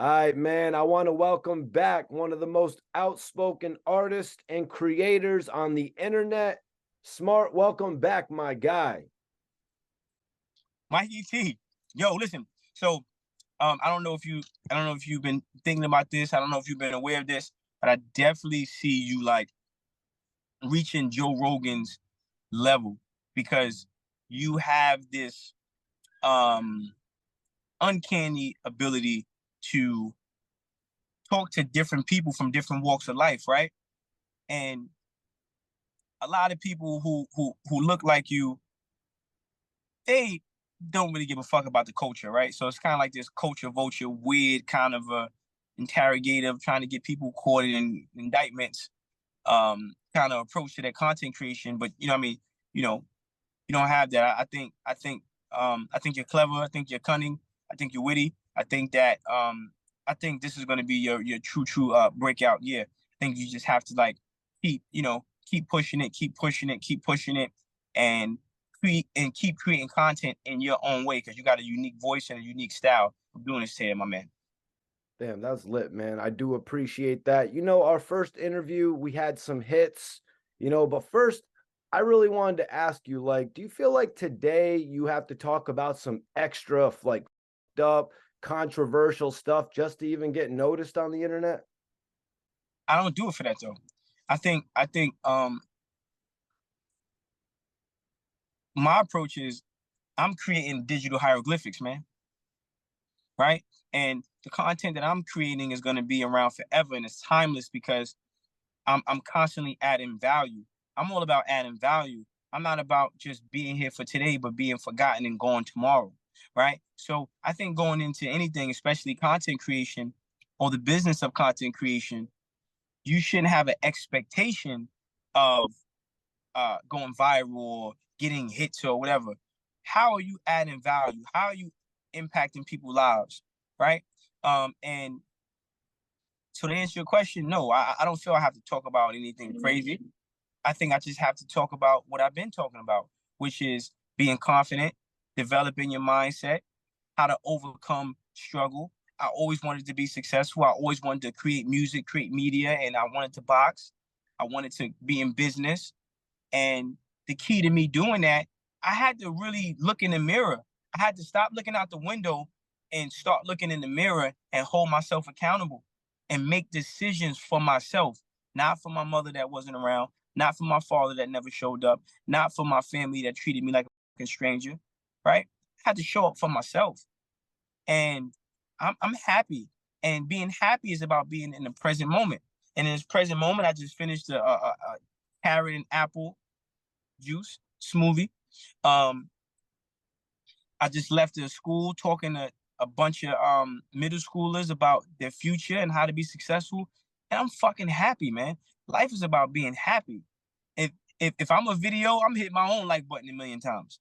All right, man. I want to welcome back one of the most outspoken artists and creators on the internet. Smart, welcome back, my guy. Mikey T. Yo, listen. So, I don't know if you've been thinking about this. I don't know if you've been aware of this, but I definitely see you like reaching Joe Rogan's level because you have this um uncanny ability to talk to different people from different walks of life, right? And a lot of people who look like you, they don't really give a fuck about the culture, right? So it's kind of like this culture vulture, weird kind of interrogative, trying to get people caught in indictments, kind of approach to their content creation. But you know, what I mean, you know, you don't have that. I think you're clever. I think you're cunning. I think you're witty. I think this is going to be your true breakout year. I think you just have to like keep pushing it, keep pushing it, and keep creating content in your own way because you got a unique voice and a unique style of doing this here, my man. Damn, that's lit, man. I do appreciate that. Our first interview, we had some hits, but first, I really wanted to ask you, like, do you feel like today you have to talk about some extra, like, up, controversial stuff just to even get noticed on the internet? I don't do it for that though. I think my approach is I'm creating digital hieroglyphics, man. Right? And the content that I'm creating is going to be around forever and it's timeless because I'm constantly adding value. I'm all about adding value. I'm not about just being here for today, but being forgotten and gone tomorrow. Right? So I think going into anything, especially content creation or the business of content creation, you shouldn't have an expectation of going viral or getting hits or whatever. How are you adding value? How are you impacting people's lives? Right? And so to answer your question, no, I don't feel I have to talk about anything crazy. I think I just have to talk about what I've been talking about, which is being confident, developing your mindset, how to overcome struggle. I always wanted to be successful. I always wanted to create music, create media, and I wanted to box. I wanted to be in business. And the key to me doing that, I had to really look in the mirror. I had to stop looking out the window and start looking in the mirror and hold myself accountable and make decisions for myself, not for my mother that wasn't around, not for my father that never showed up, not for my family that treated me like a stranger, right? I had to show up for myself. And I'm happy. And being happy is about being in the present moment. And in this present moment, I just finished a carrot and apple juice smoothie. Um, I just left the school talking to a bunch of middle schoolers about their future and how to be successful. And I'm fucking happy, man. Life is about being happy. If if I'm a video, I'm hitting my own like button a million times.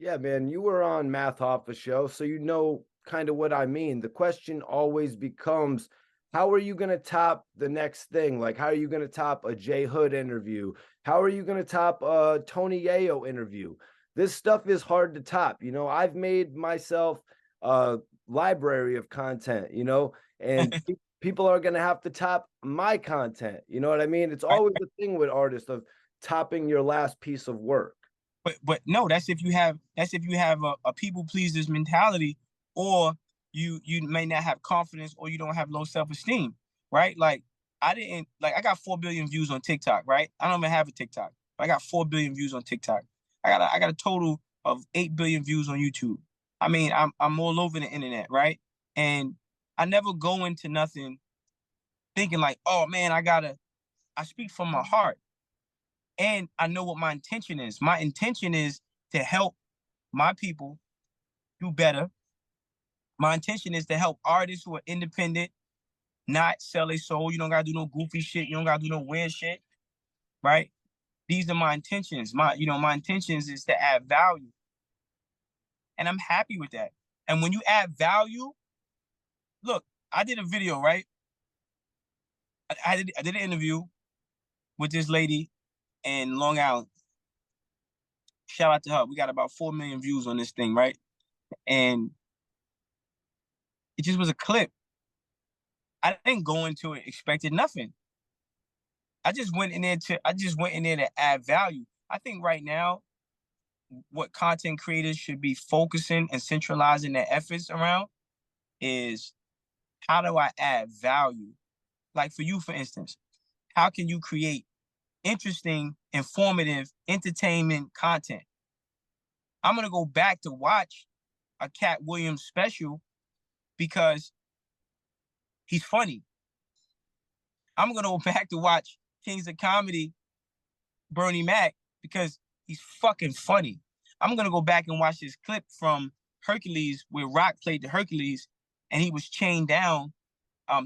Yeah, man, you were on Math Hoffa show, so you know kind of what I mean. The question always becomes, how are you going to top the next thing? Like, how are you going to top a Jay Hood interview? How are you going to top a Tony Yayo interview? This stuff is hard to top. I've made myself a library of content, and people are going to have to top my content. You know what I mean? It's Right? always the thing with artists of topping your last piece of work. But no, that's if you have a people pleasers mentality, or you may not have confidence, or you don't have low self-esteem, right? Like I got 4 billion views on TikTok, right? I don't even have a TikTok. But I got 4 billion views on TikTok. I got a total of 8 billion views on YouTube. I mean, I'm all over the internet, right? And I never go into nothing thinking like, oh man, I speak from my heart. And I know what my intention is. My intention is to help my people do better. My intention is to help artists who are independent not sell their soul. You don't gotta do no goofy shit. You don't gotta do no weird shit, right? These are my intentions. My intentions is to add value, and I'm happy with that. And when you add value, look, I did a video, right? I did an interview with this lady in Long Island. Shout out to her. We got about 4 million views on this thing, right? And it just was a clip. I didn't go into it expecting nothing. I just went in there to add value. I think right now, what content creators should be focusing and centralizing their efforts around is, how do I add value? Like for you, for instance, how can you create interesting, informative, entertainment content? I'm gonna go back to watch a Cat Williams special because he's funny. I'm gonna go back to watch Kings of Comedy, Bernie Mac, because he's fucking funny. I'm gonna go back and watch this clip from Hercules where Rock played the Hercules and he was chained down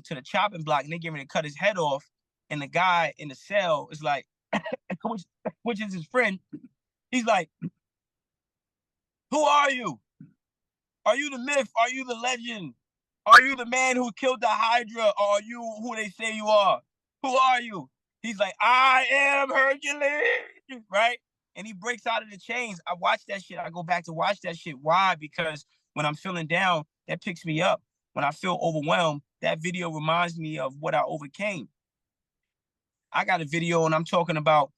to the chopping block and they getting ready to cut his head off. And the guy in the cell is like, which is his friend, he's like, who are you? Are you the myth? Are you the legend? Are you the man who killed the Hydra? Or are you who they say you are? Who are you? He's like, I am Hercules, right? And he breaks out of the chains. I watch that shit. I go back to watch that shit. Why? Because when I'm feeling down, that picks me up. When I feel overwhelmed, that video reminds me of what I overcame. I got a video and I'm talking about,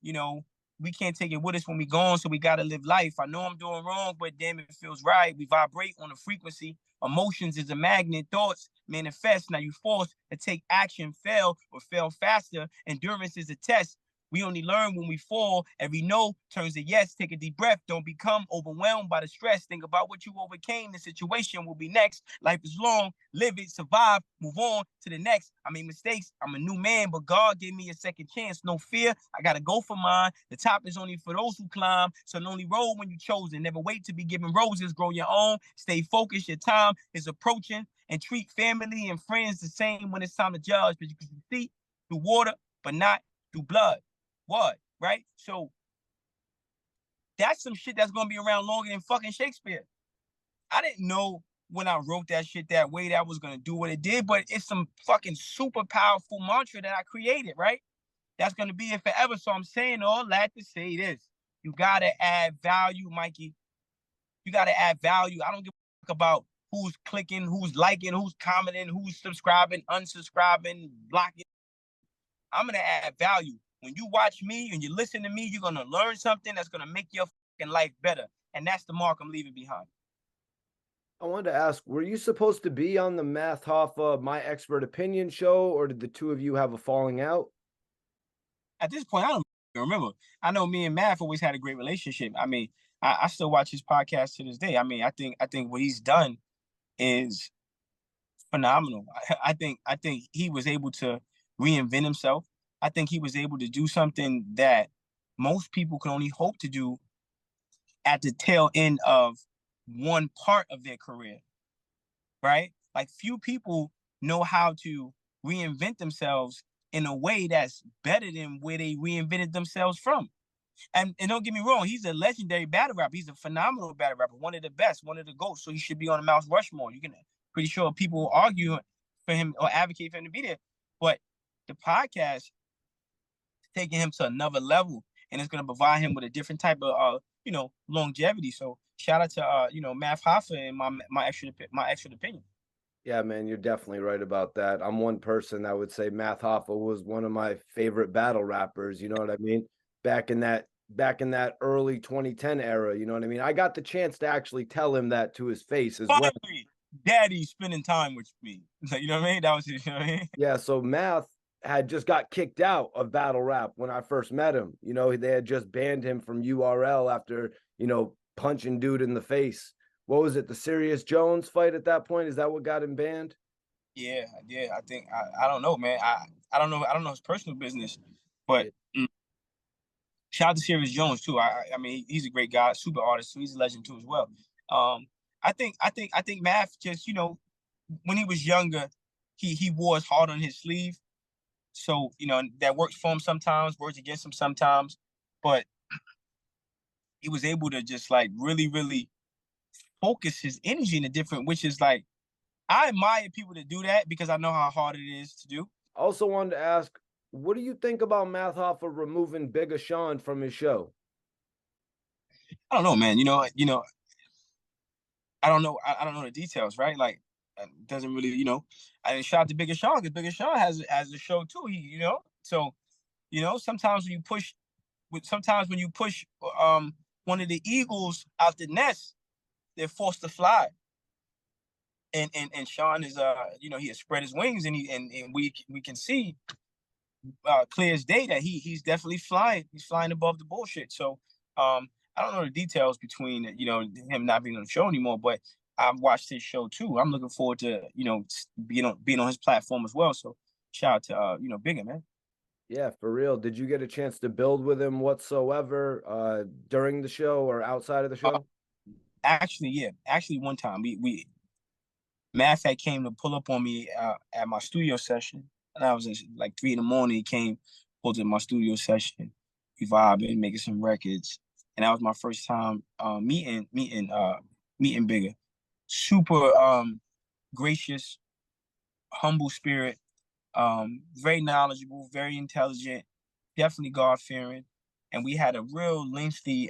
you know, we can't take it with us when we gone, so we got to live life. I know I'm doing wrong, but damn, it feels right. We vibrate on a frequency. Emotions is a magnet. Thoughts manifest. Now you forced to take action, fail or fail faster. Endurance is a test. We only learn when we fall. Every no turns to yes. Take a deep breath. Don't become overwhelmed by the stress. Think about what you overcame. The situation will be next. Life is long. Live it, survive, move on to the next. I made mistakes. I'm a new man, but God gave me a second chance. No fear. I got to go for mine. The top is only for those who climb. So lonely road when you chosen. Never wait to be given roses. Grow your own. Stay focused. Your time is approaching. And treat family and friends the same when it's time to judge. Because you can see through water, but not through blood. What? Right? So that's some shit that's gonna be around longer than fucking Shakespeare. I didn't know when I wrote that shit that way that was gonna do what it did, but it's some fucking super powerful mantra that I created, right? That's gonna be it forever. So I'm saying all that to say this. You gotta add value, Mikey. You gotta add value. I don't give a fuck about who's clicking, who's liking, who's commenting, who's subscribing, unsubscribing, blocking. I'm gonna add value. When you watch me and you listen to me, you're gonna learn something that's gonna make your fucking life better. And that's the mark I'm leaving behind. I wanted to ask, were you supposed to be on the Math Hoffa My Expert Opinion show, or did the two of you have a falling out? At this point, I don't remember. I know me and Math always had a great relationship. I mean, I still watch his podcast to this day. I mean, I think what he's done is phenomenal. I think he was able to reinvent himself. I think he was able to do something that most people can only hope to do at the tail end of one part of their career, right? Like few people know how to reinvent themselves in a way that's better than where they reinvented themselves from. And don't get me wrong, he's a legendary battle rapper. He's a phenomenal battle rapper, one of the best, one of the GOATs. So he should be on the Mount Rushmore. You can pretty sure people will argue for him or advocate for him to be there. But the podcast is taking him to another level, and it's going to provide him with a different type of longevity. So shout out to Math Hoffa and my extra opinion. Yeah, man, you're definitely right about that. I'm one person that would say Math Hoffa was one of my favorite battle rappers. You know what I mean? Back in that early 2010 era. You know what I mean? I got the chance to actually tell him that to his face as well. Finally, Daddy spending time with me. You know what I mean? That was his, you know what I mean? Yeah, so Math had just got kicked out of battle rap when I first met him. You know, they had just banned him from URL after, punching dude in the face. What was it? The Sirius Jones fight at that point? Is that what got him banned? Yeah. I think I don't know, man. I don't know. I don't know his personal business, but shout out to Sirius Jones too. I mean, he's a great guy, super artist, so he's a legend too as well. I think Math just when he was younger, he wore his heart on his sleeve. So that works for him sometimes, works against him sometimes, but he was able to just like really, really focus his energy in a different, which is like, I admire people to do that because I know how hard it is to do. I also wanted to ask, what do you think about Math Hoffa removing Bigga Sean from his show? I don't know, man. I don't know. I don't know the details, right? Like, doesn't really, you know. And shout out to Bigga Sean, because Bigga Sean has a show too. He, you know, so you know, sometimes when you push one of the eagles out the nest, they're forced to fly. And Sean is you know, he has spread his wings, and we can see clear as day that he's definitely flying. He's flying above the bullshit. So I don't know the details between, you know, him not being on the show anymore, but I've watched his show too. I'm looking forward to, you know, being on his platform as well. So shout out to you know, Bigga, man. Yeah, for real. Did you get a chance to build with him whatsoever during the show or outside of the Uh, show? Actually, yeah. Actually, one time we Math had came to pull up on me at my studio session, and I was like 3 in the morning. He came, pulled in my studio session, we vibing, making some records, and that was my first time meeting Bigga. Super gracious, humble spirit, very knowledgeable, very intelligent, definitely God fearing, and we had a real lengthy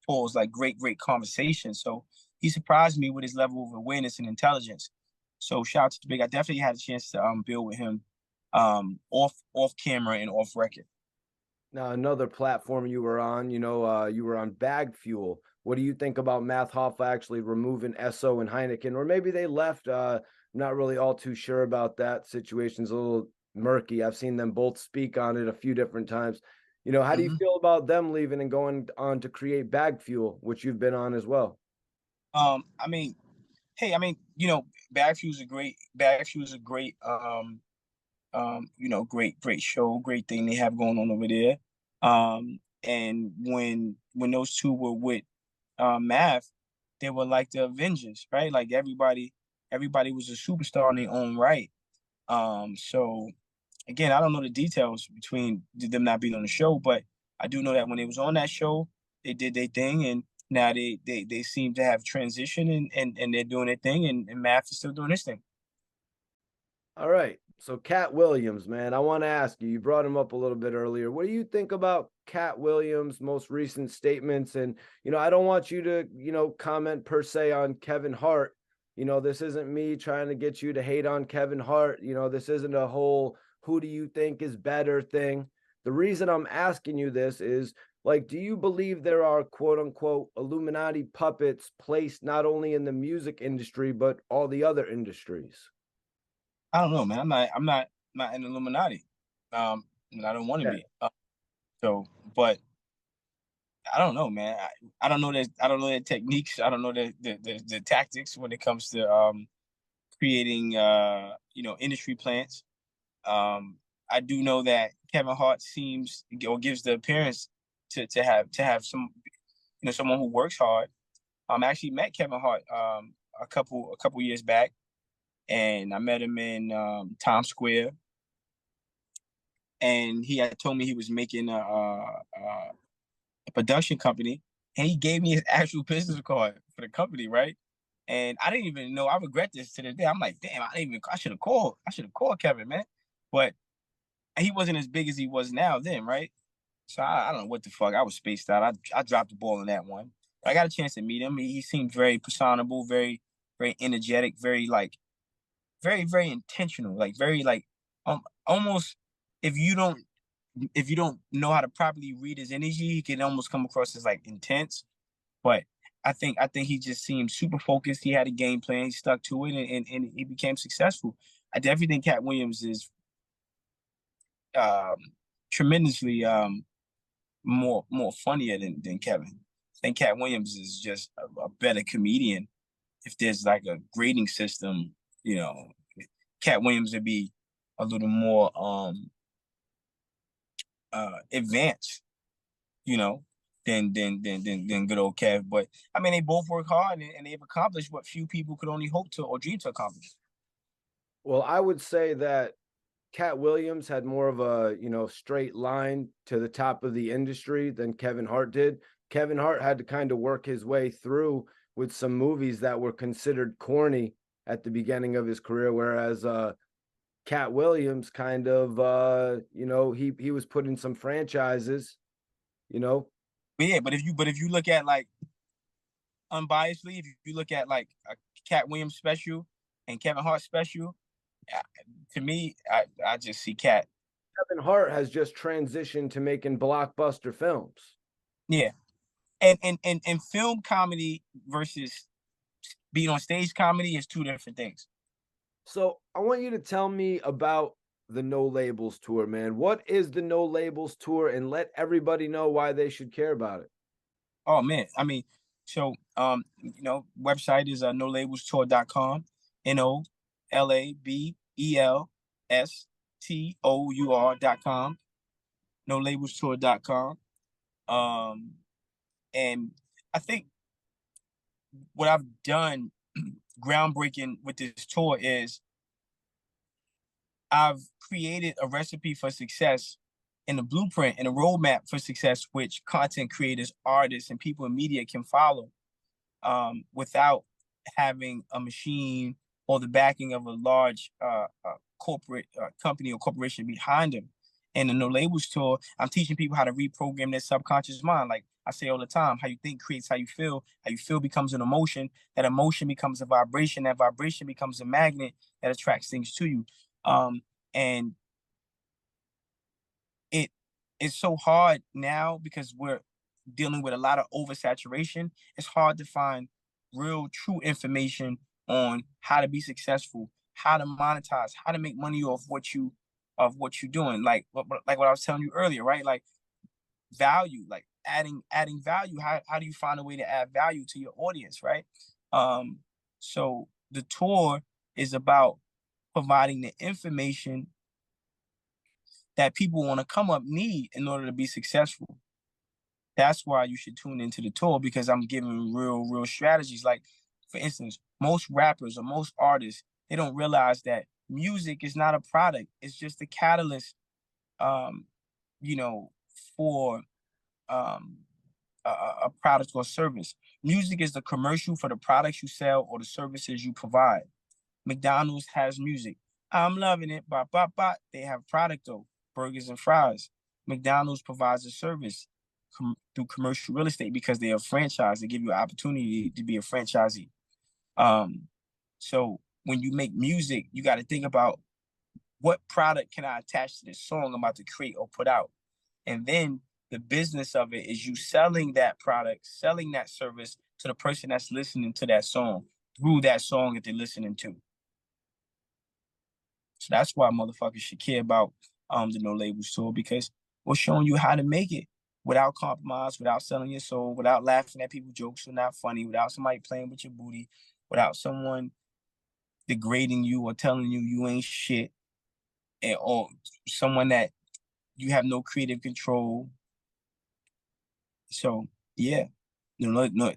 pause, like great conversation. So he surprised me with his level of awareness and intelligence. So shout out to Big. I definitely had a chance to build with him off camera and off record. Now, another platform you were on, you were on Bag Fuel. What do you think about Math Hoffa actually removing Esso and Heineken? Or maybe they left. I'm not really all too sure about that. Situation's a little murky. I've seen them both speak on it a few different times. How do you feel about them leaving and going on to create Bag Fuel, which you've been on as well? I mean, hey, I mean, you know, Bag Fuel is a great you know, great show, great thing they have going on over there. And when those two were with Math, they were like the Avengers, right? Like everybody was a superstar in their own right. So again, I don't know the details between them not being on the show, but I do know that when they was on that show, they did their thing, and now they seem to have transitioned, and they're doing their thing, and Math is still doing his thing. All right. So Cat Williams, man, I want to ask you, you brought him up a little bit earlier. What do you think about Cat Williams' most recent statements? And, I don't want you to, comment per se on Kevin Hart. This isn't me trying to get you to hate on Kevin Hart. This isn't a whole who do you think is better thing. The reason I'm asking you this is, like, do you believe there are quote unquote Illuminati puppets placed not only in the music industry, but all the other industries? I don't know, man. I'm not an Illuminati. And I don't want to Yeah. be. So, but I don't know, man. I don't know that. I don't know their techniques. I don't know the tactics when it comes to creating you know, industry plants. I do know that Kevin Hart seems, or gives the appearance to have some, you know, someone who works hard. I actually met Kevin Hart a couple years back, and I met him in Times Square, and he had told me he was making a production company, and he gave me his actual business card for the company, right? And I didn't even know. I regret this to this day. I'm like, damn, I should have called. I should have called Kevin, man. But he wasn't as big as he was now then, right? So I don't know what the fuck. I was spaced out. I dropped the ball in that one. But I got a chance to meet him. He seemed very personable, very energetic, very intentional, like very like almost, if you don't know how to properly read his energy, he can almost come across as like intense. But I think he just seemed super focused. He had a game plan. He stuck to it, and he became successful. I definitely think Cat Williams is um, tremendously more funnier than Kevin. I think Cat Williams is just a better comedian. If there's like a grading system, you know, Cat Williams would be a little more advanced, you know, than good old Kev. But I mean, they both work hard, and they've accomplished what few people could only hope to or dream to accomplish. Well, I would say that Cat Williams had more of a, straight line to the top of the industry than Kevin Hart did. Kevin Hart had to kind of work his way through with some movies that were considered corny at the beginning of his career, whereas Cat Williams kind of he was put in some franchises, you know. But yeah, but if you look at like unbiasedly, if you look at like a Cat Williams special, and Kevin Hart special, to me, I just see Cat. Kevin Hart has just transitioned to making blockbuster films. Yeah. And film comedy versus being on stage comedy is two different things. So I want you to tell me about the No Labels tour, man. What is the No Labels tour? And let everybody know why they should care about it. Oh man, I mean, so website is nolabelstour.com, NOLABELSTOUR.com, nolabelstour.com. And I think what I've done groundbreaking with this tour is I've created a recipe for success and a blueprint and a roadmap for success, which content creators, artists, and people in media can follow without having a machine or the backing of a large corporate company or corporation behind them. And the No Labels tour, I'm teaching people how to reprogram their subconscious mind. Like I say all the time, how you think creates how you feel. How you feel becomes an emotion. That emotion becomes a vibration. That vibration becomes a magnet that attracts things to you. And it's so hard now because we're dealing with a lot of oversaturation. It's hard to find real, true information on how to be successful, how to monetize, how to make money off what you're doing. Like what I was telling you earlier, right? Like value, like adding value. How do you find a way to add value to your audience, right? So the tour is about providing the information that people want to come up need in order to be successful. That's why you should tune into the tour, because I'm giving real strategies. Like, for instance, most rappers or most artists, they don't realize that music is not a product. It's just a catalyst, um, for um, a product or service. Music is the commercial for the products you sell or the services you provide. McDonald's has music. I'm loving it. Bop, bop, bop. They have product though, burgers and fries. McDonald's provides a service through commercial real estate because they are franchise. They give you an opportunity to be a franchisee. So when you make music, you got to think about what product can I attach to this song I'm about to create or put out. And then the business of it is you selling that product, selling that service to the person that's listening to that song through that song that they're listening to. So that's why motherfuckers should care about the No Labels tour, because we're showing you how to make it without compromise, without selling your soul, without laughing at people's jokes who are not funny, without somebody playing with your booty, without someone degrading you or telling you you ain't shit, or someone that you have no creative control. So yeah,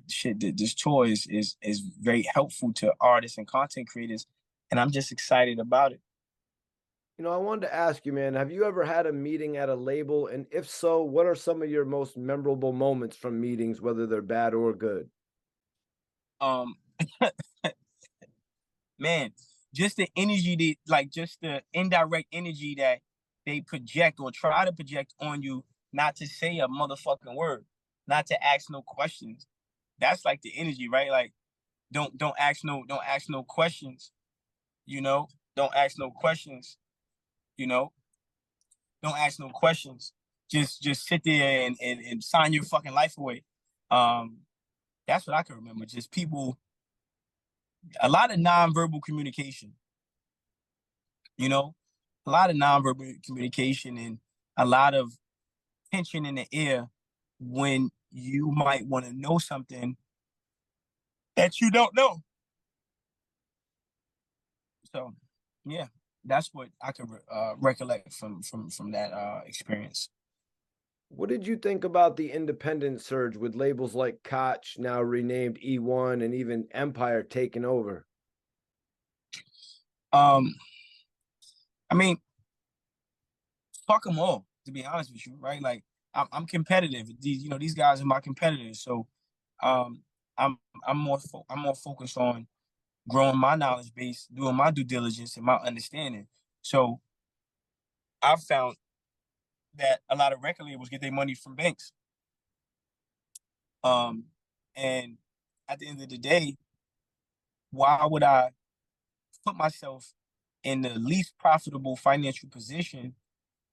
shit. This tour is very helpful to artists and content creators, and I'm just excited about it. I wanted to ask you, man, have you ever had a meeting at a label? And if so, what are some of your most memorable moments from meetings, whether they're bad or good? Um, man, just the energy just the indirect energy that they project or try to project on you, not to say a motherfucking word, not to ask no questions. That's like the energy, right? Like, don't ask no questions, you know? Don't ask no questions, you know? Don't ask no questions. Just sit there and sign your fucking life away. That's what I can remember. Just people, a lot of nonverbal communication, you know, a lot of nonverbal communication and a lot of tension in the air when you might want to know something that you don't know. So, yeah, that's what I can recollect from that experience. What did you think about the independent surge with labels like Koch, now renamed E1, and even Empire taking over? I mean, fuck them all, to be honest with you, right? Like, I'm competitive. These guys are my competitors. So, I'm more focused on growing my knowledge base, doing my due diligence and my understanding. So, I've found that a lot of record labels get their money from banks. And at the end of the day, why would I put myself in the least profitable financial position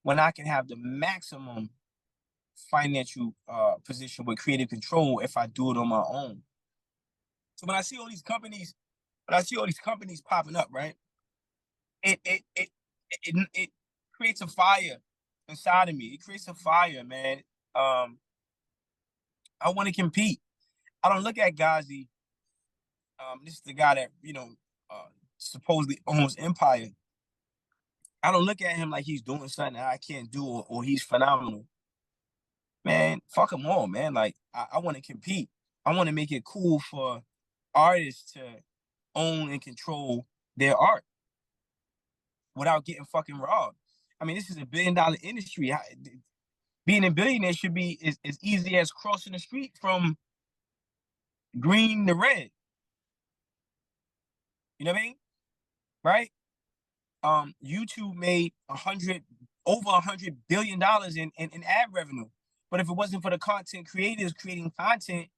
when I can have the maximum financial position with creative control if I do it on my own. So when I see all these companies, popping up, right? It creates a fire inside of me. It creates a fire, man. I want to compete. I don't look at Ghazi. This is the guy that supposedly owns Empire. I don't look at him like he's doing something that I can't do or he's phenomenal. Man, fuck them all, man. Like I want to compete. I want to make it cool for artists to own and control their art without getting fucking robbed. I mean, this is $1 billion industry. Being a billionaire should be as easy as crossing the street from green to red. You know what I mean? Right? YouTube made over $100 billion in ad revenue. But if it wasn't for the content creators creating content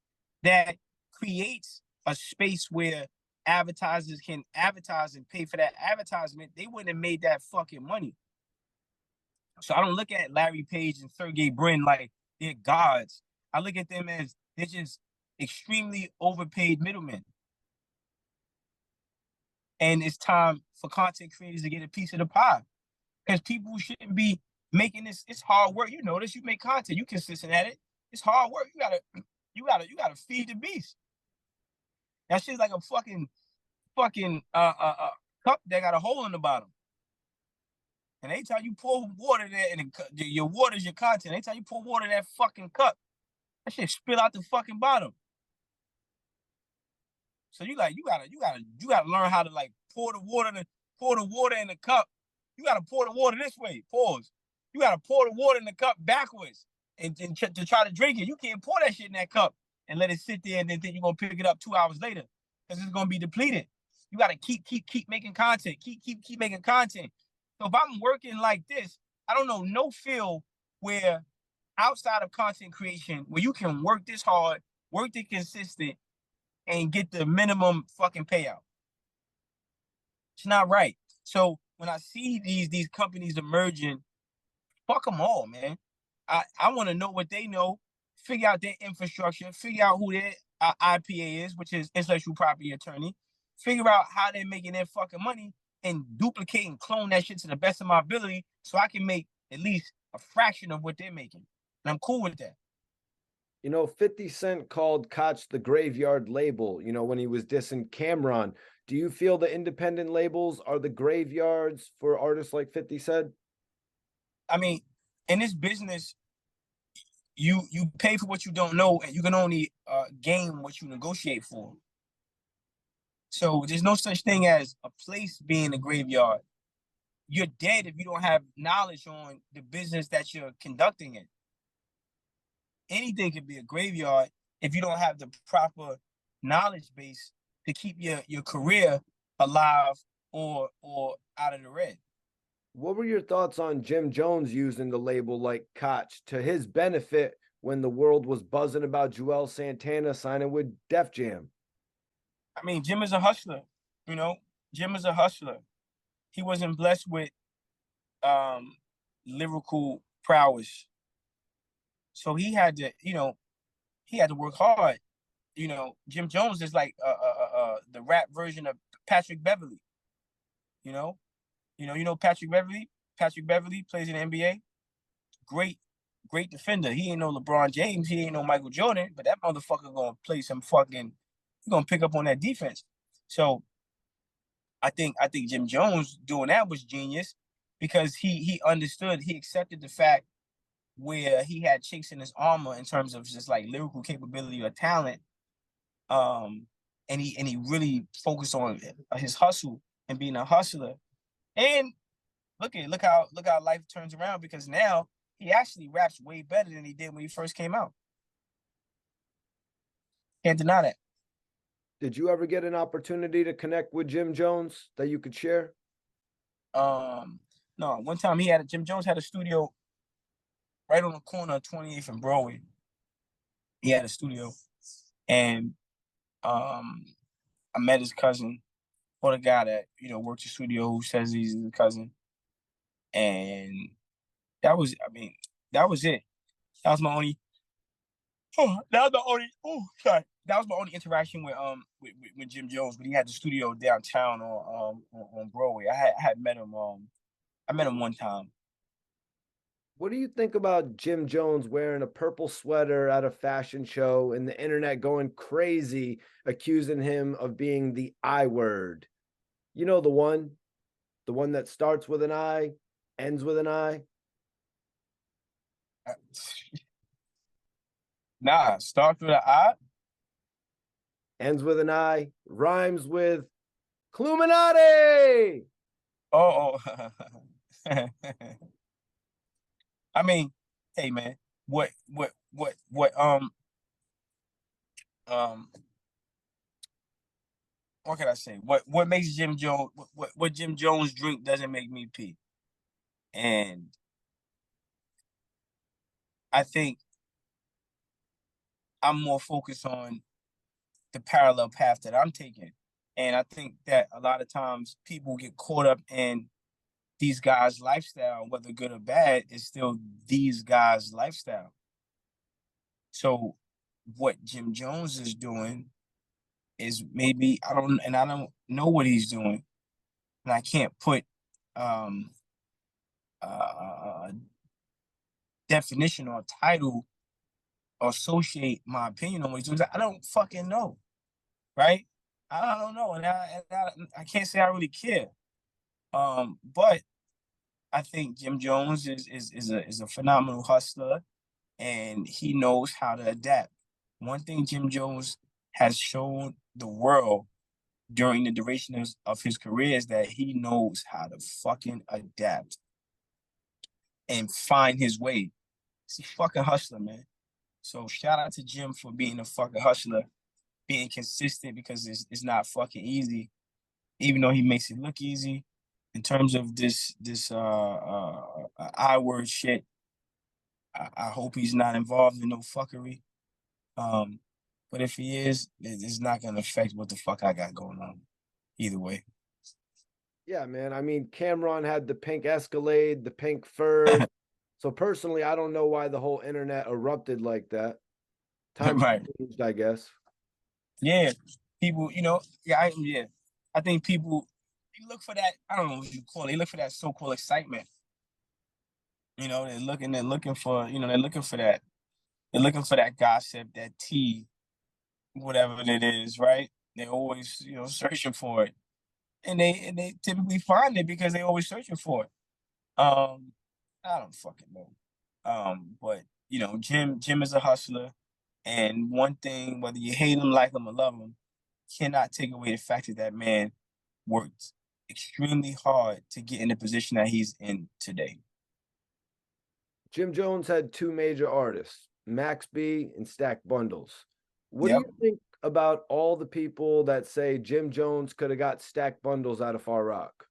that creates a space where advertisers can advertise and pay for that advertisement, they wouldn't have made that fucking money. So I don't look at Larry Page and Sergey Brin like they're gods. I look at them as they're just extremely overpaid middlemen. And it's time for content creators to get a piece of the pie. Because people shouldn't be making this. It's hard work. You know this. You make content. You consistent at it. It's hard work. You gotta feed the beast. That shit's like a fucking cup that got a hole in the bottom. And anytime you pour water there, and your water's your content. Anytime you pour water in that fucking cup, that shit spill out the fucking bottom. So you gotta learn how to like pour the water in the cup. You gotta pour the water this way. Pause. You gotta pour the water in the cup backwards and to try to drink it. You can't pour that shit in that cup and let it sit there and then think you're gonna pick it up 2 hours later because it's gonna be depleted. You gotta keep making content. Keep making content. So if I'm working like this, I don't know no field where outside of content creation where you can work this hard, work this consistent, and get the minimum fucking payout. It's not right. So when I see these companies emerging, fuck them all, man. I want to know what they know, figure out their infrastructure, figure out who their IPA is, which is intellectual property attorney, figure out how they're making their fucking money and duplicate and clone that shit to the best of my ability so I can make at least a fraction of what they're making. And I'm cool with that. 50 Cent called Koch the graveyard label, when he was dissing Cameron. Do you feel the independent labels are the graveyards for artists like 50 Cent? I mean, in this business, you pay for what you don't know, and you can only gain what you negotiate for. So there's no such thing as a place being a graveyard. You're dead if you don't have knowledge on the business that you're conducting in. Anything can be a graveyard if you don't have the proper knowledge base to keep your career alive or out of the red. What were your thoughts on Jim Jones using the label like Koch to his benefit when the world was buzzing about Joel Santana signing with Def Jam? I mean, Jim is a hustler, Jim is a hustler. He wasn't blessed with lyrical prowess. So he had to work hard. Jim Jones is like the rap version of Patrick Beverly. You know Patrick Beverly? Patrick Beverly plays in the NBA. Great defender. He ain't no LeBron James. He ain't no Michael Jordan, but that motherfucker gonna play some fucking, he's gonna pick up on that defense. So I think Jim Jones doing that was genius because he understood, he accepted the fact where he had chinks in his armor in terms of just like lyrical capability or talent. And he really focused on his hustle and being a hustler. And look how life turns around, because now he actually raps way better than he did when he first came out. Can't deny that. Did you ever get an opportunity to connect with Jim Jones that you could share? No. One time Jim Jones had a studio right on the corner of 28th and Broadway. He had a studio, and I met his cousin, or the guy that, you know, works the studio who says he's his cousin. And that was, I mean, that was it. That was my only, that was my only interaction with Jim Jones when he had the studio downtown on Broadway. I had met him, I met him one time. What do you think about Jim Jones wearing a purple sweater at a fashion show and the internet going crazy, accusing him of being the I word? You know, the one that starts with an I, ends with an I. Nah, starts with an I. Ends with an I, rhymes with Cluminati. Oh. I mean, hey man, what what can I say? What makes Jim Jones what Jim Jones drink doesn't make me pee. And I think I'm more focused on the parallel path that I'm taking. And I think that a lot of times people get caught up in these guys' lifestyle, whether good or bad, is still these guys' lifestyle. So what Jim Jones is doing is maybe I don't know what he's doing, and I can't put a definition or title or associate my opinion on what he's doing. I don't fucking know, right? I don't know, and I can't say I really care. But I think Jim Jones is a phenomenal hustler, and he knows how to adapt. One thing Jim Jones has shown the world during the duration of his career is that he knows how to fucking adapt and find his way. He's a fucking hustler, man. So shout out to Jim for being a fucking hustler, being consistent because it's not fucking easy, even though he makes it look easy. In terms of this I word shit, I hope he's not involved in no fuckery. But if he is, it's not gonna affect what the fuck I got going on. Either way. Yeah, man. I mean, Cameron had the pink Escalade, the pink fur. So personally, I don't know why the whole internet erupted like that. Times Right. changed, I guess. Yeah. People, you know, I think people look for that, I don't know what you call it, they look for that so-called excitement. You know, they're looking for, you know, they're looking for that. They're looking for that gossip, that tea, whatever it is, right? They're always, you know, searching for it. And they typically find it because they're always searching for it. I don't fucking know. But you know, Jim is a hustler, and one thing, whether you hate him, like him, or love him, cannot take away the fact that that man worked extremely hard to get in the position that he's in today. Jim Jones had two major artists, Max B and Stack Bundles. What do Yep. you think about all the people that say Jim Jones could have got Stack Bundles out of Far Rock?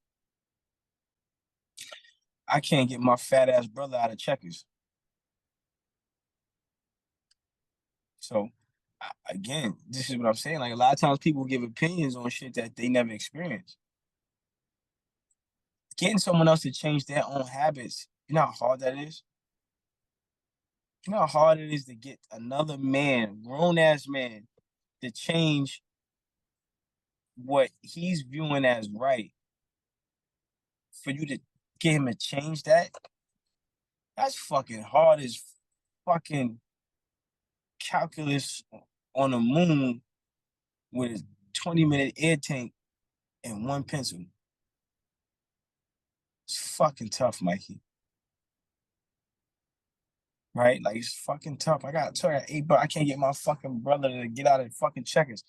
I can't get my fat ass brother out of Checkers. So again, this is what I'm saying. Like a lot of times people give opinions on shit that they never experienced. Getting someone else to change their own habits, you know how hard that is? You know how hard it is to get another man, grown ass man, to change what he's viewing as right. For you to get him to change that, that's fucking hard as fucking calculus on the moon with a 20-minute air tank and one pencil. It's fucking tough, Mikey. Right? Like it's fucking tough. I got $8, but I can't get my fucking brother to get out of fucking Checkers.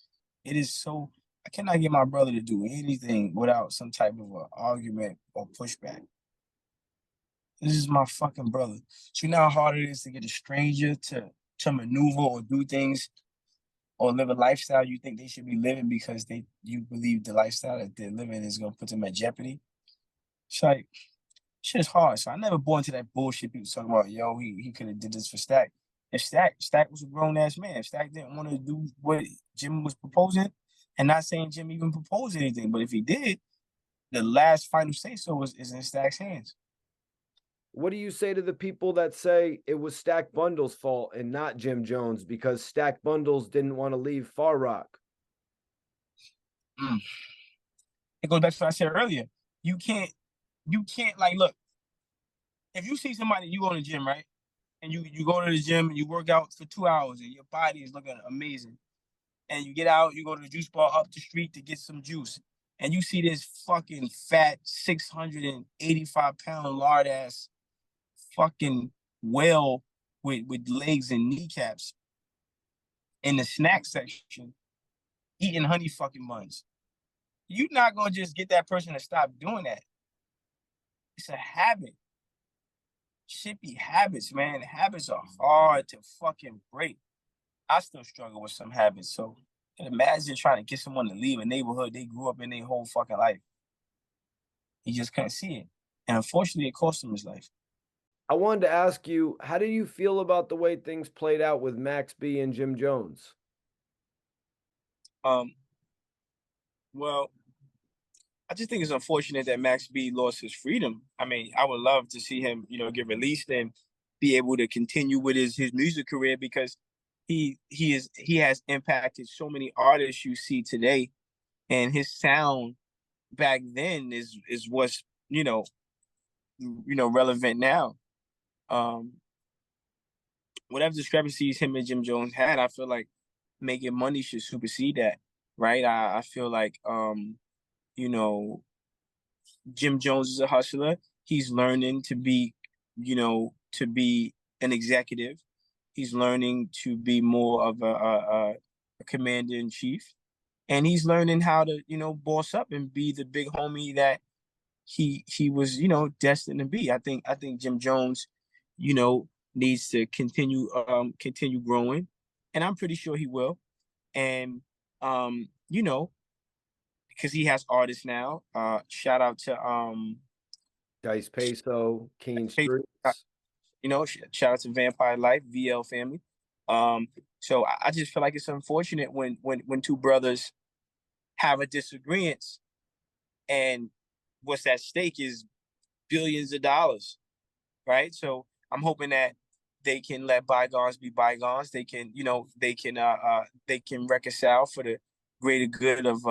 It is so I cannot get my brother to do anything without some type of an argument or pushback. This is my fucking brother. So you know how hard it is to get a stranger to maneuver or do things or live a lifestyle you think they should be living because you believe the lifestyle that they're living is gonna put them at jeopardy. It's like shit's hard. So I never bought into that bullshit people talking about, yo, he could have did this for Stack. If Stack was a grown ass man, if Stack didn't want to do what Jim was proposing, And not saying Jim even proposed anything, but if he did, the last final say so is in Stack's hands. What do you say to the people that say it was Stack Bundles' fault and not Jim Jones because Stack Bundles didn't want to leave Far Rock? It goes back to what I said earlier. You can't like look. If you see somebody, you go to the gym, right? And you go to the gym and you work out for 2 hours and your body is looking amazing. And you get out, you go to the juice bar up the street to get some juice. And you see this fucking fat 685-pound lard ass fucking whale with legs and kneecaps in the snack section eating honey fucking buns. You're not gonna just get that person to stop doing that. It's a habit. Shit be habits, man. Habits are hard to fucking break. I still struggle with some habits. So imagine trying to get someone to leave a neighborhood they grew up in their whole fucking life. He just couldn't see it. And unfortunately, it cost him his life. I wanted to ask you, how do you feel about the way things played out with Max B and Jim Jones? Well, I just think it's unfortunate that Max B lost his freedom. I mean, I would love to see him, get released and be able to continue with his music career because he has impacted so many artists you see today, and his sound back then is what's relevant now. Whatever discrepancies him and Jim Jones had, I feel like making money should supersede that, right? I feel like Jim Jones is a hustler. He's learning to be, to be an executive. He's learning to be more of a commander in chief, and he's learning how to, boss up and be the big homie that he was, destined to be. I think Jim Jones, needs to continue growing, and I'm pretty sure he will. And because he has artists now. Shout out to Dice Peso, Keen Streets. Shout out to Vampire Life, VL family. So I just feel like it's unfortunate when two brothers have a disagreement, and what's at stake is billions of dollars, right? So I'm hoping that they can let bygones be bygones. They can, they can reconcile for the greater good of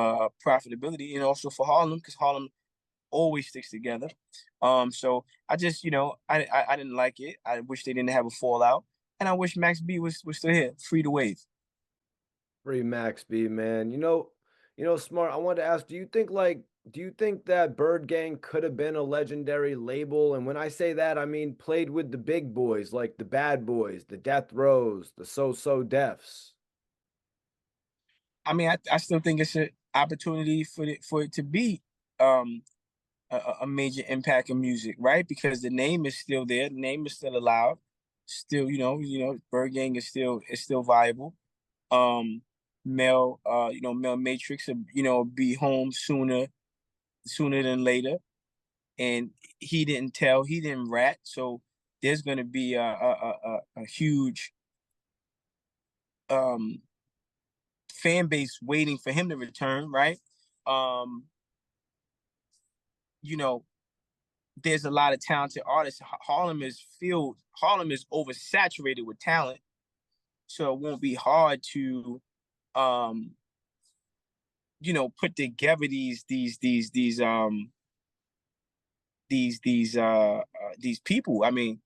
profitability, and also for Harlem, because Harlem always sticks together. So I just, I didn't like it. I wish they didn't have a fallout, and I wish Max B was still here, free to wave. Free Max B, man. Smart. I wanted to ask, do you think that Bird Gang could have been a legendary label? And when I say that, I mean played with the big boys, like the Bad Boys, the Death Rows, the So Defs. I mean, I still think it's an opportunity for it to be a major impact in music, right? Because the name is still there, the name is still alive, still, Bird Gang is still viable. Mel Matrix, be home sooner than later, and he didn't rat, so there's gonna be a huge fan base waiting for him to return, right? There's a lot of talented artists. Harlem is oversaturated with talent, so it won't be hard to put together these people. I mean,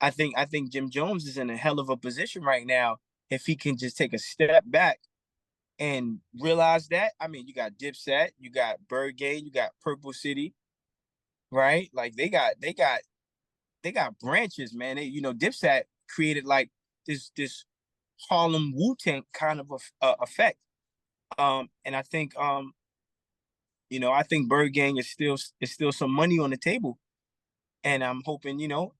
I think Jim Jones is in a hell of a position right now if he can just take a step back and realize that. I mean, you got Dipset, you got Bird Gang, you got Purple City, right? Like they got branches, man. Dipset created like this Harlem Wu-Tang kind of effect. And I think I think Bird Gang is still some money on the table. And I'm hoping,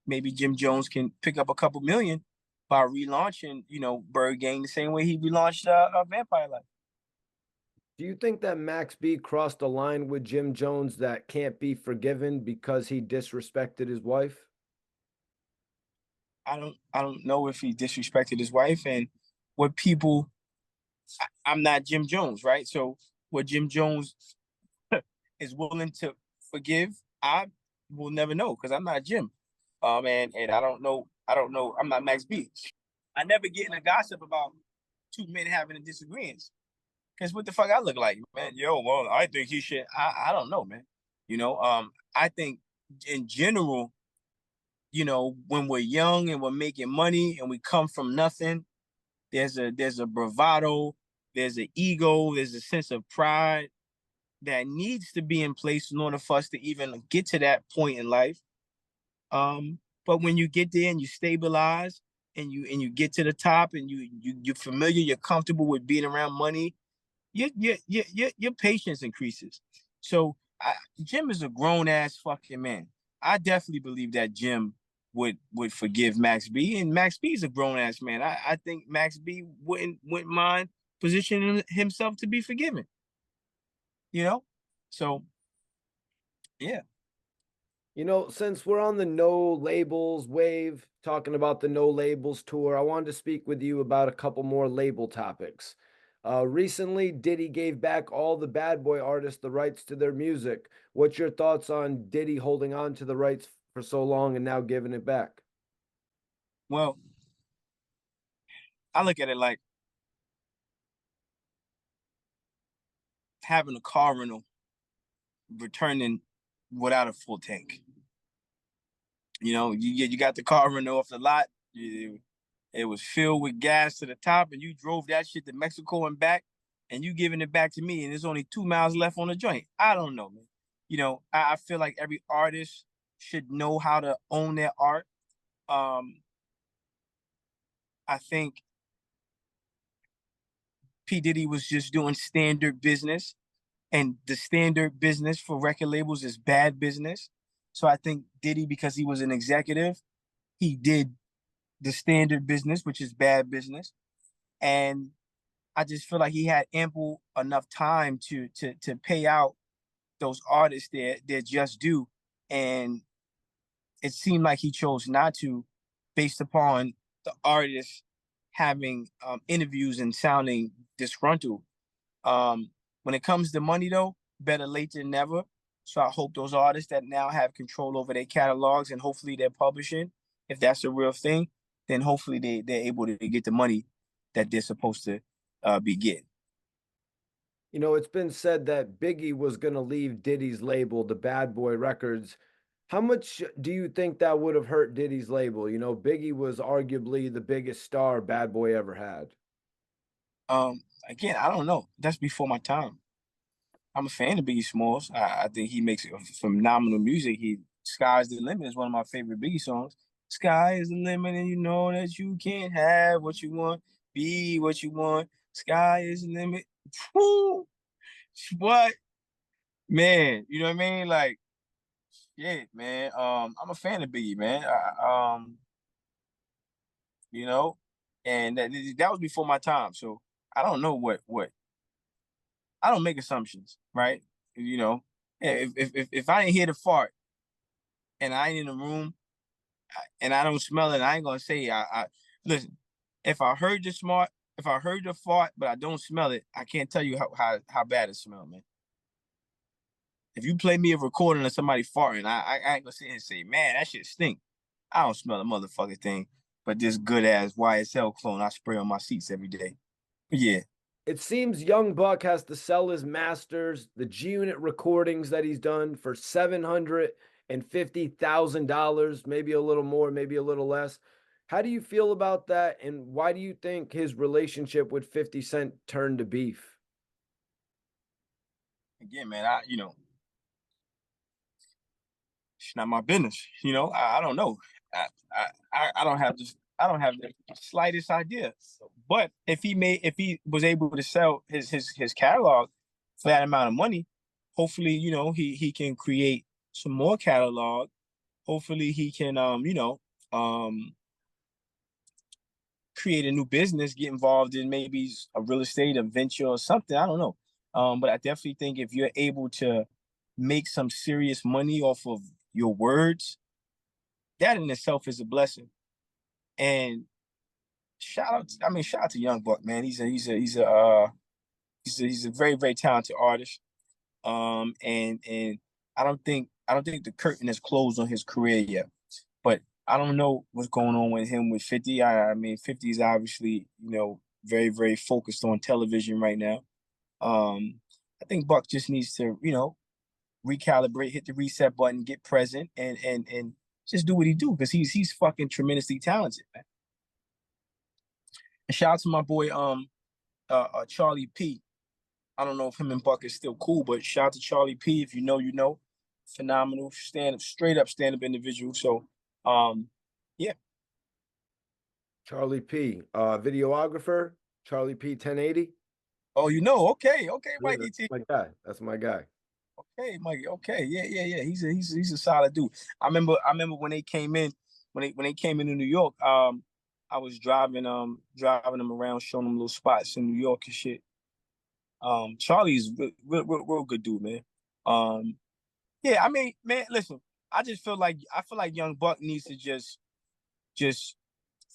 maybe Jim Jones can pick up a couple million by relaunching, Bird Gang the same way he relaunched Vampire Life. Do you think that Max B crossed a line with Jim Jones that can't be forgiven because he disrespected his wife? I don't know if he disrespected his wife, and what people I'm not Jim Jones, right? So what Jim Jones is willing to forgive, I will never know because I'm not Jim. And I don't know. I'm not Max B. I never get in a gossip about two men having a disagreement. Because what the fuck I look like, man? Yo, well, I think he should. I don't know, man. I think in general, when we're young and we're making money and we come from nothing, there's a bravado, there's an ego, there's a sense of pride that needs to be in place in order for us to even get to that point in life. But when you get there and you stabilize and you get to the top and you're familiar, you're comfortable with being around money, your patience increases. So Jim is a grown ass fucking man. I definitely believe that Jim would forgive Max B, and Max B is a grown ass man. I think Max B wouldn't mind positioning himself to be forgiven. So yeah. Since we're on the no labels wave, talking about the no labels tour, I wanted to speak with you about a couple more label topics. Recently, Diddy gave back all the Bad Boy artists the rights to their music. What's your thoughts on Diddy holding on to the rights for so long and now giving it back? Well, I look at it like having a car rental returning without a full tank. You got the car running off the lot. It was filled with gas to the top, and you drove that shit to Mexico and back, and you giving it back to me, and there's only 2 miles left on the joint. I don't know, man. I feel like every artist should know how to own their art. I think P. Diddy was just doing standard business, and the standard business for record labels is bad business. So I think Diddy, because he was an executive, he did the standard business, which is bad business. And I just feel like he had ample enough time to pay out those artists their just due. And it seemed like he chose not to, based upon the artists having interviews and sounding disgruntled. When it comes to money, though, better late than never. So I hope those artists that now have control over their catalogs and hopefully their publishing, if that's a real thing, then hopefully they're able to get the money that they're supposed to be getting. It's been said that Biggie was going to leave Diddy's label, the Bad Boy Records. How much do you think that would have hurt Diddy's label? Biggie was arguably the biggest star Bad Boy ever had. Again, I don't know. That's before my time. I'm a fan of Biggie Smalls. I think he makes phenomenal music. Sky's the Limit is one of my favorite Biggie songs. Sky is the limit, and you know that you can't have what you want, be what you want. Sky is the limit. Woo! What? Man, you know what I mean? Like, yeah, man. I'm a fan of Biggie, man. And that was before my time. So I don't know what I don't make assumptions, right? If I didn't hear the fart and I ain't in the room and I don't smell it, I ain't gonna say I listen. If I heard the fart, but I don't smell it, I can't tell you how bad it smells, man. If you play me a recording of somebody farting, I ain't gonna sit here and say, man, that shit stink. I don't smell the motherfucking thing, but this good ass YSL clone I spray on my seats every day. But yeah. It seems Young Buck has to sell his masters, the G Unit recordings that he's done for $750,000, maybe a little more, maybe a little less. How do you feel about that? And why do you think his relationship with 50 Cent turned to beef? Again, man, it's not my business. I don't know. I don't have the slightest idea. But if he was able to sell his catalog for that amount of money, hopefully, he can create some more catalog. Hopefully he can create a new business, get involved in maybe a real estate, a venture or something. I don't know. But I definitely think if you're able to make some serious money off of your words, that in itself is a blessing. And shout out to Young Buck, man. He's a very, very talented artist. And I don't think the curtain has closed on his career yet. But I don't know what's going on with him with 50. I mean, 50 is obviously, very, very focused on television right now. I think Buck just needs to, recalibrate, hit the reset button, get present, and just do what he do, because he's fucking tremendously talented, man. And shout out to my boy Charlie P. I don't know if him and Buck is still cool, but shout out to Charlie P. If you know, you know. Phenomenal, straight up stand up individual. So yeah. Charlie P, videographer, Charlie P 1080. Oh, okay, Yeah, Mikey T. my guy. That's my guy. Okay, Mikey. Okay, yeah. He's a solid dude. I remember when they came in, when they came into New York. I was driving them around, showing them little spots in New York and shit. Charlie's real good dude, man. Yeah, I mean, man, listen, I feel like Young Buck needs to just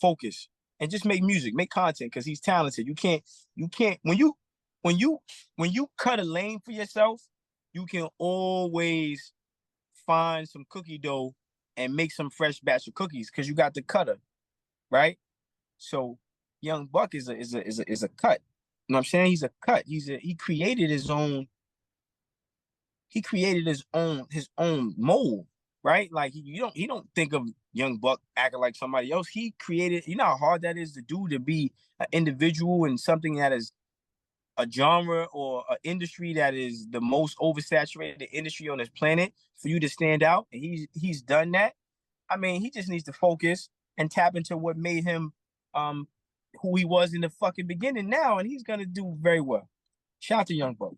focus and just make music, make content, because he's talented. You can't when you cut a lane for yourself, you can always find some cookie dough and make some fresh batch of cookies, because you got the cutter, right? So Young Buck is a cut. You know what I'm saying? He's a cut. He created his own his own mold, right? Like he don't think of Young Buck acting like somebody else. He created, you know how hard that is to do, to be an individual in something that is a genre or an industry that is the most oversaturated industry on this planet, for you to stand out. And he's done that. I mean, he just needs to focus and tap into what made him who he was in the fucking beginning now, and he's gonna do very well. Shout out to Young Buck.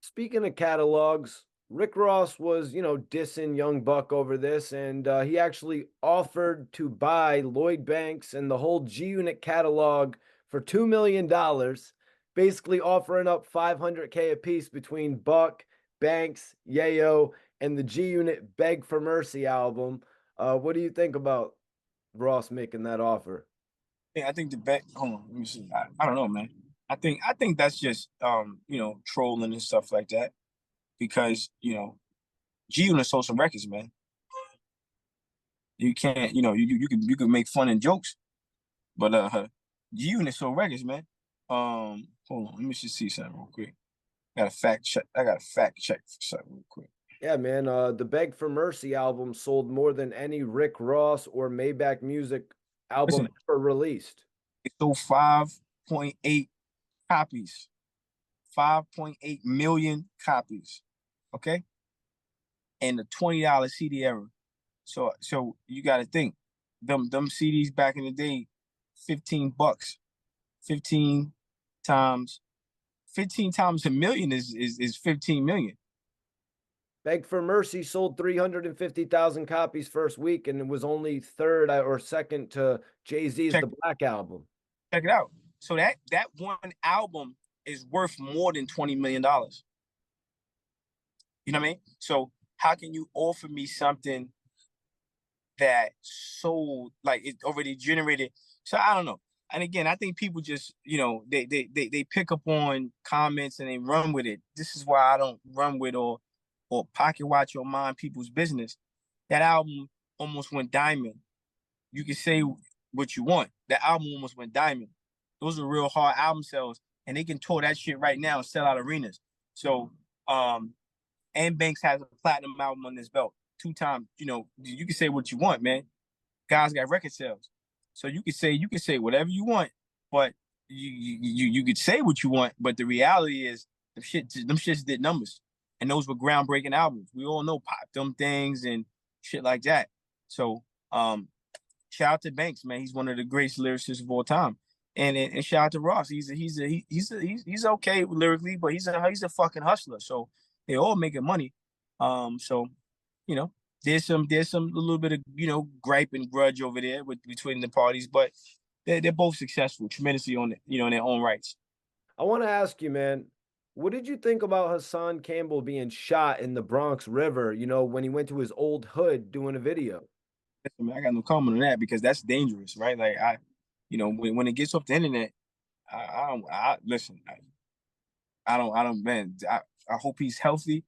Speaking of catalogs, Rick Ross was, dissing Young Buck over this, and he actually offered to buy Lloyd Banks and the whole G Unit catalog for $2 million, basically offering up $500K a piece between Buck, Banks, Yayo, and the G Unit Beg for Mercy album. What do you think about Ross making that offer? Yeah, I think the bet. Hold on, let me see. I don't know, man. I think that's just trolling and stuff like that, because G Unit sold some records, man. You can't, you can make fun and jokes, but G Unit sold records, man. Hold on, let me just see something real quick. I got a fact check for something real quick. Yeah, man. The Beg for Mercy album sold more than any Rick Ross or Maybach Music album ever released. It sold 5.8 copies, 5.8 million copies. Okay, and the $20 CD era. So you got to think, them CDs back in the day, $15, 15 times a million is 15 million. Beg for Mercy sold 350,000 copies first week, and it was only third or second to Jay-Z's The Black Album. Check it out. So that one album is worth more than $20 million. You know what I mean? So how can you offer me something that sold, like, it already generated? So I don't know. And again, I think people just, they pick up on comments and they run with it. This is why I don't run with or pocket watch or mind people's business. That album almost went diamond. You can say what you want. That album almost went diamond. Those are real hard album sales, and they can tour that shit right now and sell out arenas. So, and Banks has a platinum album on his belt 2 times. You can say what you want, man. Guys got record sales. So you can say whatever you want, but you could say what you want, but the reality is them shits did numbers. And those were groundbreaking albums. We all know Pop Them Things and shit like that. So shout out to Banks, man. He's one of the greatest lyricists of all time. And shout out to Ross. He's okay lyrically, but he's a fucking hustler. So they all making money. So there's a little bit of gripe and grudge over there between the parties, but they're both successful tremendously on in their own rights. I want to ask you, man, what did you think about Hassan Campbell being shot in the Bronx River, when he went to his old hood doing a video? I got no comment on that, because that's dangerous, right? Like you know, when it gets off the internet, listen. I don't, man. I hope he's healthy.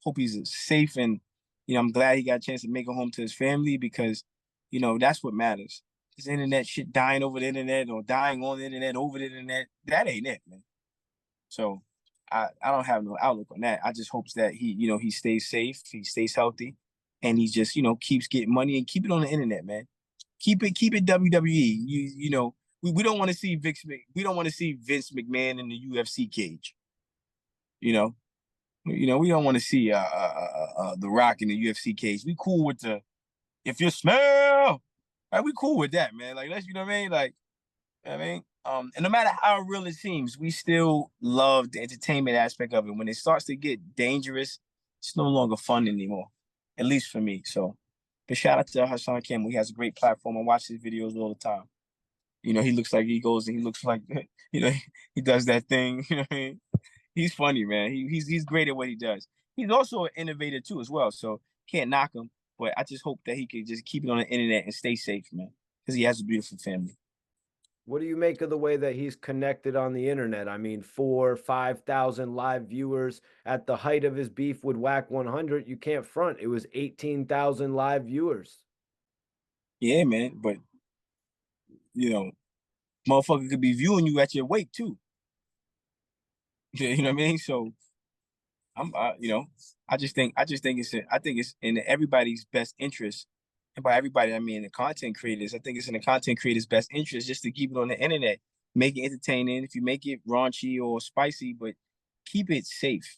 Hope he's safe, and you know, I'm glad he got a chance to make it home to his family because, you know, that's what matters. This internet shit dying over the internet or dying on the internet over the internet, that ain't it, man. So I don't have no outlook on that. I just hopes that he, you know, he stays safe, he stays healthy, and he just, you know, keeps getting money and keep it on the internet, man. Keep it WWE. You know, we don't want to see we don't want to see Vince McMahon in the UFC cage. You know, we don't want to see The Rock in the UFC cage. We cool with the if you smell, right? We cool with that, man. Like, let's, you know what I mean? Like, you know what I mean, and no matter how real it seems, we still love the entertainment aspect of it. When it starts to get dangerous, it's no longer fun anymore, at least for me. So, but shout out to Hassan Campbell. He has a great platform. I watch his videos all the time. You know, he looks like he goes and he looks like, you know, he does that thing. You know what I mean? He's funny, man. He's great at what he does. He's also an innovator too, as well. So can't knock him. But I just hope that he could just keep it on the internet and stay safe, man, because he has a beautiful family. What do you make of the way that he's connected on the internet? I mean, 5,000 live viewers at the height of his beef with Wack 100. You can't front. It was 18,000 live viewers. Yeah, man. But you know, motherfucker could be viewing you at your weight too. You know what I mean? So you know, I think it's in everybody's best interest, and by everybody I mean the content creators. I think it's in the content creators' best interest just to keep it on the internet, make it entertaining. If you make it raunchy or spicy, but keep it safe.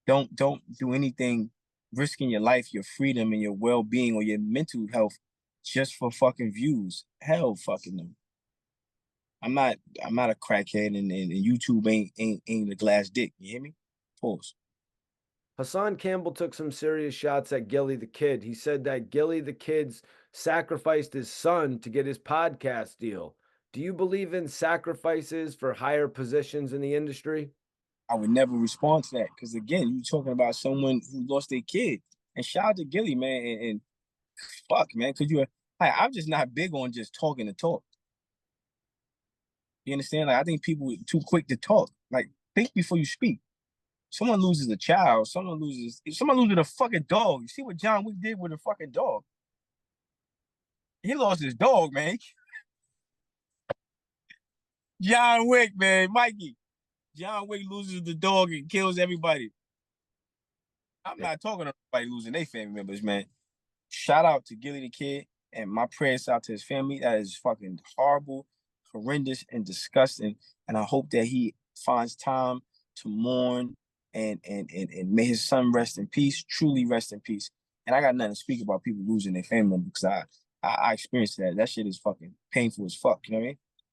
Don't do anything risking your life, your freedom, and your well-being or your mental health just for fucking views. Hell, fucking them. I'm not a crackhead, and YouTube ain't a glass dick. You hear me? Pause. Hassan Campbell took some serious shots at Gillie the Kid. He said that Gillie the Kid's sacrificed his son to get his podcast deal. Do you believe in sacrifices for higher positions in the industry? I would never respond to that because again, you're talking about someone who lost their kid. And shout out to Gillie, man, and fuck, man, because I'm just not big on just talking to talk. You understand? Like, I think people are too quick to talk. Like, think before you speak. Someone loses a child, someone loses a fucking dog. You see what John Wick did with a fucking dog? He lost his dog, man. John Wick, man, Mikey. John Wick loses the dog and kills everybody. I'm not talking to anybody losing their family members, man. Shout out to Gillie the Kid, and my prayers out to his family. That is fucking horrible, horrendous, and disgusting. And I hope that he finds time to mourn and may his son rest in peace, truly rest in peace. And I got nothing to speak about people losing their family members because I experienced that. That shit is fucking painful as fuck. You know what I mean?